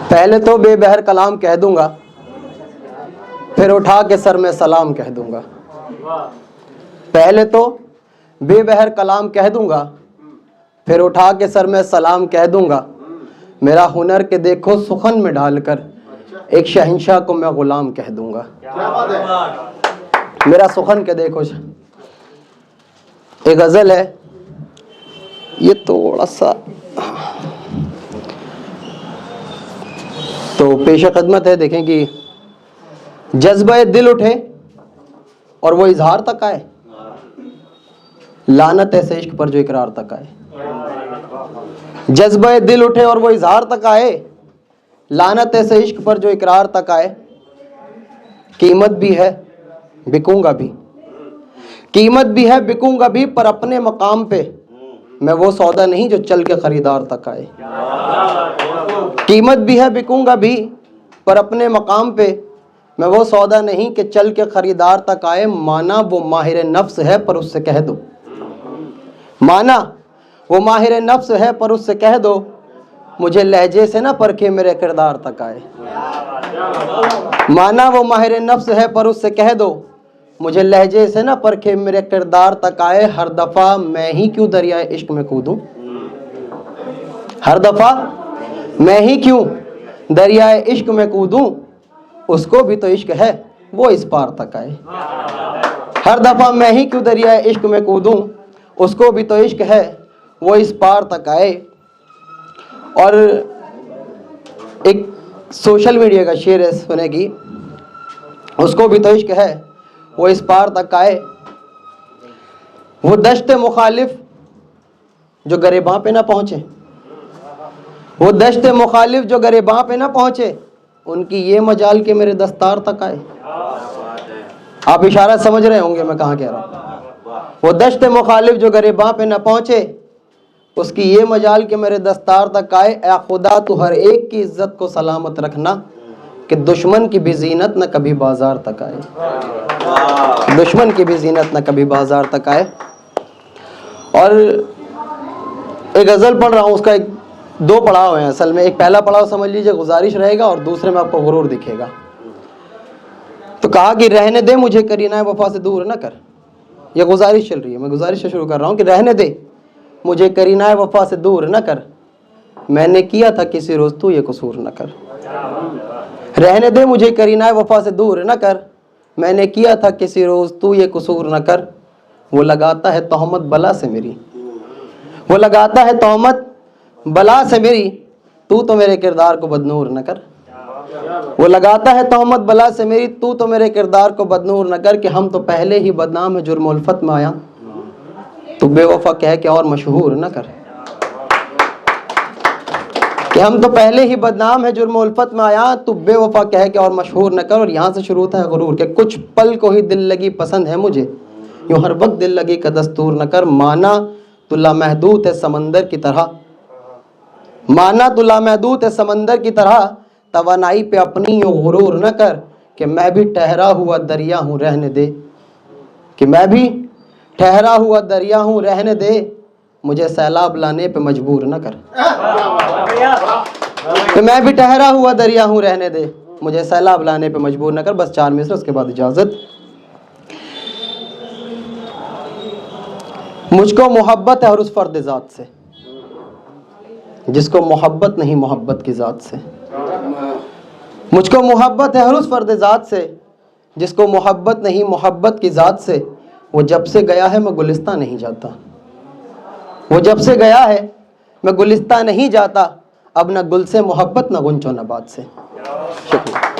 پہلے تو بے بہر کلام کہہ دوں گا، پھر اٹھا کے سر میں سلام کہہ دوں گا. پہلے تو بے بہر کلام کہہ دوں گا، پھر اٹھا کے سر میں سلام کہہ دوں گا. میرا ہنر کے دیکھو سخن میں ڈال کر ایک شہنشاہ کو میں غلام کہہ دوں گا. میرا سخن کے دیکھو. ایک غزل ہے، یہ تھوڑا سا تو پیش خدمت ہے، دیکھیں کہ جذبہ دل اٹھے اور وہ اظہار تک آئے، لعنت ایسے عشق پر جو اقرار تک آئے. جذبہ دل اٹھے اور وہ اظہار تک آئے، لعنت ایسے عشق پر جو اقرار تک آئے. قیمت بھی ہے بکوں گا بھی، قیمت بھی ہے بکوں گا بھی، پر اپنے مقام پہ میں وہ سودا نہیں جو چل کے خریدار تک آئے. قیمت بھی ہے بکوں گا بھی، پر اپنے مقام پہ میں وہ سودا نہیں کہ چل کے خریدار تک آئے. مانا وہ ماہر نفس ہے پر اس سے کہہ دو، مانا وہ ماہر نفس ہے پر اس سے کہہ دو، مجھے لہجے سے نہ پرکھے میرے کردار تک آئے. مانا وہ ماہر نفس ہے پر اس سے کہہ دو، مجھے لہجے سے نہ پرکھے میرے کردار تک آئے. ہر دفعہ میں ہی کیوں دریائے عشق میں کودوں، ہر دفعہ میں ہی کیوں دریائے عشق میں کودوں، اس کو بھی تو عشق ہے وہ اس پار تک آئے. ہر دفعہ میں ہی کیوں دریائے عشق میں کودوں، اس کو بھی تو عشق ہے وہ اس پار تک آئے. اور ایک سوشل میڈیا کا شعر ہے سنے کی، اس کو بھی تو عشق ہے وہ اس پار تک آئے. وہ دشت مخالف جو گریباں پہ نہ پہنچے، وہ دشت مخالف جو گریباں پہ نہ پہنچے، ان کی یہ مجال کہ میرے دستار تک آئے. آپ اشارہ سمجھ رہے ہوں گے میں کہاں کہہ رہا ہوں. وہ دشت مخالف جو گریباں پہ نہ پہنچے، اس کی یہ مجال کہ میرے دستار تک آئے. اے خدا تو ہر ایک کی عزت کو سلامت رکھنا کہ دشمن کی بھی زینت نہ کبھی بازار تک آئے. دشمن کی بھی زینت نہ کبھی بازار تک آئے. اور ایک غزل پڑھ رہا ہوں، اس کا دو پڑاؤ ہیں اصل میں. ایک پہلا پڑاؤ سمجھ لیجئے گزارش رہے گا، اور دوسرے میں آپ کو غرور دکھے گا. تو کہا کہ رہنے دے مجھے کرینہ وفا سے دور نہ کر. یہ گزارش چل رہی ہے، میں گزارش سے شروع کر رہا ہوں کہ رہنے دے مجھے کرینہ وفا سے دور نہ کر، میں نے کیا تھا کسی روز تو یہ قصور نہ کر. رہنے دے مجھے کرینہ وفا سے دور نہ کر، میں نے کیا تھا کسی روز تو یہ قصور نہ کر. وہ لگاتا ہے تہمت بلا سے میری، وہ لگاتا ہے تہمت بلا سے میری، تو میرے کردار کو بدنور نہ کر. وہ لگاتا ہے تہمت بلا سے میری، تو میرے کردار کو بدنور نہ کر. کہ ہم تو پہلے ہی بدنام ہے جرم الفت میں آیا، تو بے وفا کہہ کے اور مشہور نہ کر. کہ ہم تو پہلے ہی بدنام ہے جرم الفت میں آیا، تو بے وفا کہہ کے اور مشہور نہ کر. اور یہاں سے شروع ہوتا ہے غرور کہ کچھ پل کو ہی دل لگی پسند ہے مجھے، یوں ہر وقت دل لگی کا دستور نہ کر. مانا تو لامحدود ہے سمندر کی طرح، مانا تو لامحدود ہے سمندر کی طرح، توانائی پہ اپنی یوں غرور نہ کر. کہ میں بھی ٹھہرا ہوا دریا ہوں رہنے دے، کہ میں بھی ٹھہرا ہوا دریا ہوں رہنے دے، مجھے سیلاب لانے پہ مجبور نہ کر. کہ میں بھی ٹھہرا ہوا دریا ہوں رہنے دے، مجھے سیلاب لانے پہ مجبور نہ کر. بس 4 مصرع، اس کے بعد اجازت. مجھ کو محبت ہے ہر اس فرد ذات سے جس کو محبت نہیں محبت کی ذات سے. مجھ کو محبت ہے ہر اس فرد ذات سے جس کو محبت نہیں محبت کی ذات سے. وہ جب سے گیا ہے میں گلستہ نہیں جاتا، وہ جب سے گیا ہے میں گلستہ نہیں جاتا. اب نہ گل سے محبت نہ گنچو نبات سے. شکریہ.